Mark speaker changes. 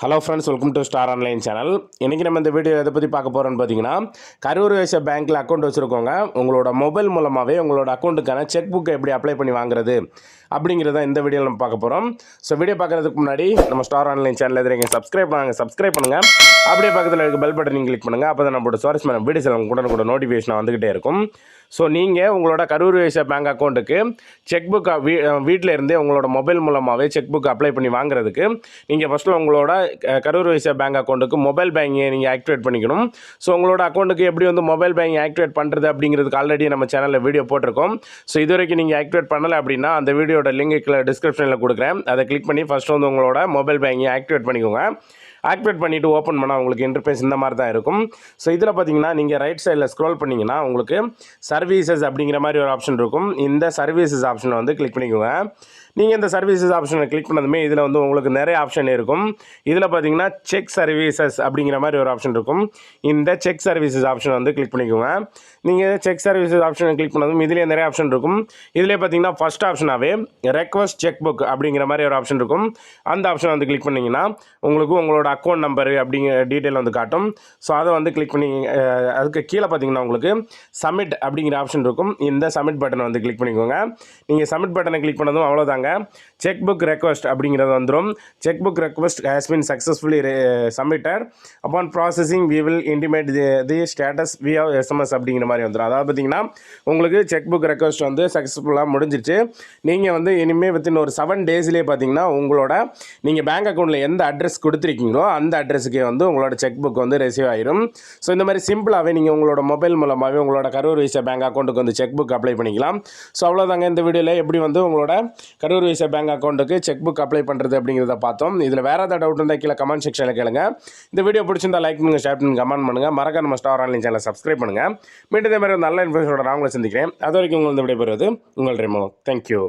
Speaker 1: Hello friends, welcome to star online channel. இன்றைக்கி நம்ம இந்த வீடியோ எதை பற்றி பார்க்க போகிறோன்னு பார்த்தீங்கன்னா, கரூர் வைஸ்யா பேங்க்கில் அக்கௌண்ட் வச்சுருக்கோங்க. உங்களோட மொபைல் மூலமாகவே உங்களோட அக்கௌண்ட்டுக்கான செக் புக்கை எப்படி அப்ளை பண்ணி வாங்குறது அப்படிங்கிறத இந்த வீடியோவில் நம்ம பார்க்க போகிறோம். ஸோ வீடியோ பார்க்குறதுக்கு முன்னாடி நம்ம ஸ்டார் ஆன்லைன் சேனல் எதிரீங்க சப்ஸ்கிரைப் பண்ணுங்கள். அப்படியே பக்கத்தில் இருக்க பெல் பட்டனையும் கிளிக் பண்ணுங்கள். அப்போ தான் நம்மளோட சுவாரஸ்யமான வீடியோஸ் எல்லாம் கூட நோட்டிஃபிகேஷன் வந்துகிட்டே இருக்கும். ஸோ நீங்கள் உங்களோட கரூர் வைஸ்யா பேங்க் அக்கௌண்ட்டுக்கு செக் புக் வீட்டில் இருந்தே உங்களோட மொபைல் மூலமாகவே செக் புக் அப்ளை பண்ணி வாங்குறதுக்கு நீங்கள் ஃபஸ்ட்டில் உங்களோட கரூர் வைஸ்யா பேங்க் அக்கௌண்ட்டுக்கு மொபைல் பேங்கிங்கை நீங்கள் ஆக்டிவேட் பண்ணிக்கணும். ஸோ உங்களோட அக்கௌண்ட்டுக்கு எப்படி வந்து மொபைல் பேங்கிங் ஆக்டிவேட் பண்ணுறது அப்படிங்கிறதுக்கு ஆல்ரெடி நம்ம சேனலில் வீடியோ போட்டிருக்கோம். ஸோ இது வரைக்கும் நீங்கள் ஆக்டிவேட் பண்ணலை அப்படின்னா அந்த வீடியோட லிங்க் டிஸ்கிரிப்ஷனில் கொடுக்குறேன். அதை கிளிக் பண்ணி ஃபஸ்ட்டு வந்து உங்களோட மொபைல் பேங்கிங்கை ஆக்டிவேட் பண்ணிக்கோங்க. ஆக்டிவேட் பண்ணிவிட்டு ஓப்பன் பண்ணால் உங்களுக்கு இன்டர்ஃபேஸ் இந்த மாதிரி தான் இருக்கும். ஸோ இதில் பார்த்தீங்கன்னா நீங்கள் ரைட் சைடில் ஸ்க்ரோல் பண்ணிங்கன்னா உங்களுக்கு சர்வீசஸ் அப்படிங்கிற மாதிரி ஒரு ஆப்ஷன் இருக்கும். இந்த சர்வீசஸ் ஆப்ஷனை வந்து கிளிக் பண்ணிக்கோங்க. நீங்கள் இந்த சர்வீசஸ் ஆப்ஷனை கிளிக் பண்ணதுமே இதில் வந்து உங்களுக்கு நிறைய ஆப்ஷன் இருக்கும். இதில் பார்த்தீங்கன்னா செக் சர்வீசஸ் அப்படிங்கிற மாதிரி ஒரு ஆப்ஷன் இருக்கும். இந்த செக் சர்வீசஸ் ஆப்ஷனை வந்து கிளிக் பண்ணிக்கோங்க. நீங்கள் செக் சர்வீசஸ் ஆப்ஷனை கிளிக் பண்ணதும் இதிலே நிறைய ஆப்ஷன் இருக்கும். இதிலே பார்த்தீங்கன்னா ஃபஸ்ட் ஆப்ஷனாகவே ரெக்வஸ்ட் செக் புக் அப்படிங்கிற மாதிரி ஒரு ஆப்ஷன் இருக்கும். அந்த ஆப்ஷனை வந்து கிளிக் பண்ணிங்கன்னா உங்களுக்கு உங்களோட அக்கௌண்ட் நம்பரு அப்படிங்கிற டீட்டெயில் வந்து காட்டும். ஸோ அதை வந்து கிளிக் பண்ணி அதுக்கு கீழே பார்த்தீங்கன்னா உங்களுக்கு சப்மிட் அப்படிங்கிற ஆப்ஷன் இருக்கும். இந்த சப்மிட் பட்டனை வந்து கிளிக் பண்ணிக்கோங்க. நீங்கள் சப்மிட் பட்டனை கிளிக் பண்ணதும் அவ்வளோதாங்க, செக் புக் ரெக்வஸ்ட் அப்படிங்கிறது வந்துடும். Check book request has been successfully submitted upon processing we will intimate the status we have SMS அப்படிங்கிற மாதிரி வந்துடும். அதாவது பார்த்தீங்கன்னா உங்களுக்கு செக் புக் ரெக்வஸ்ட் வந்து சக்ஸஸ்ஃபுல்லாக முடிஞ்சிருச்சு. நீங்கள் வந்து இனிமேல் வித்தின் ஒரு 7 டேஸ்லேயே பார்த்தீங்கன்னா உங்களோட நீங்கள் பேங்க் அக்கௌண்ட்டில் எந்த அட்ரஸ் கொடுத்துருக்கீங்களோ அந்த அட்ரஸுக்கே வந்து உங்களோட செக் புக் வந்து ரிசீவ் ஆயிடும். ஸோ இந்த மாதிரி சிம்பிளாகவே நீங்கள் உங்களோட மொபைல் மூலமாகவே உங்களோட கரூர் வைஸ்யா பேங்க் அக்கௌண்ட்டுக்கு வந்து செக் புக் அப்ளை பண்ணிக்கலாம். ஸோ அவ்வளோதாங்க, இந்த வீடியோவில் எப்படி வந்து உங்களோட கரூர் வைஸ்யா பேங்க் அக்கௌண்ட்டுக்கு செக் புக் அப்ளை பண்ணுறது அப்படிங்கிறத பார்த்தோம். இதில் வேறு ஏதாவது டவுட் இருந்தால் கீழே கமெண்ட் செக்ஷனில் கேளுங்க. இந்த வீடியோ பிடிச்சிருந்தா லைக் பண்ணுங்கள், ஷேர் பண்ணுங்கள், கமெண்ட் பண்ணுங்கள். மறக்காம நம்ம ஸ்டார் ஆன்லைன் சேனலை சப்ஸ்கிரைப் பண்ணுங்கள். மீண்டும் இதே மாதிரி நல்ல இன்ஃபர்மேஷனோட நான் உங்களை சந்திக்கிறேன். அது வரைக்கும் உங்கள் விடைபெறுவது உங்கள் ரெமோ. தேங்க்யூ.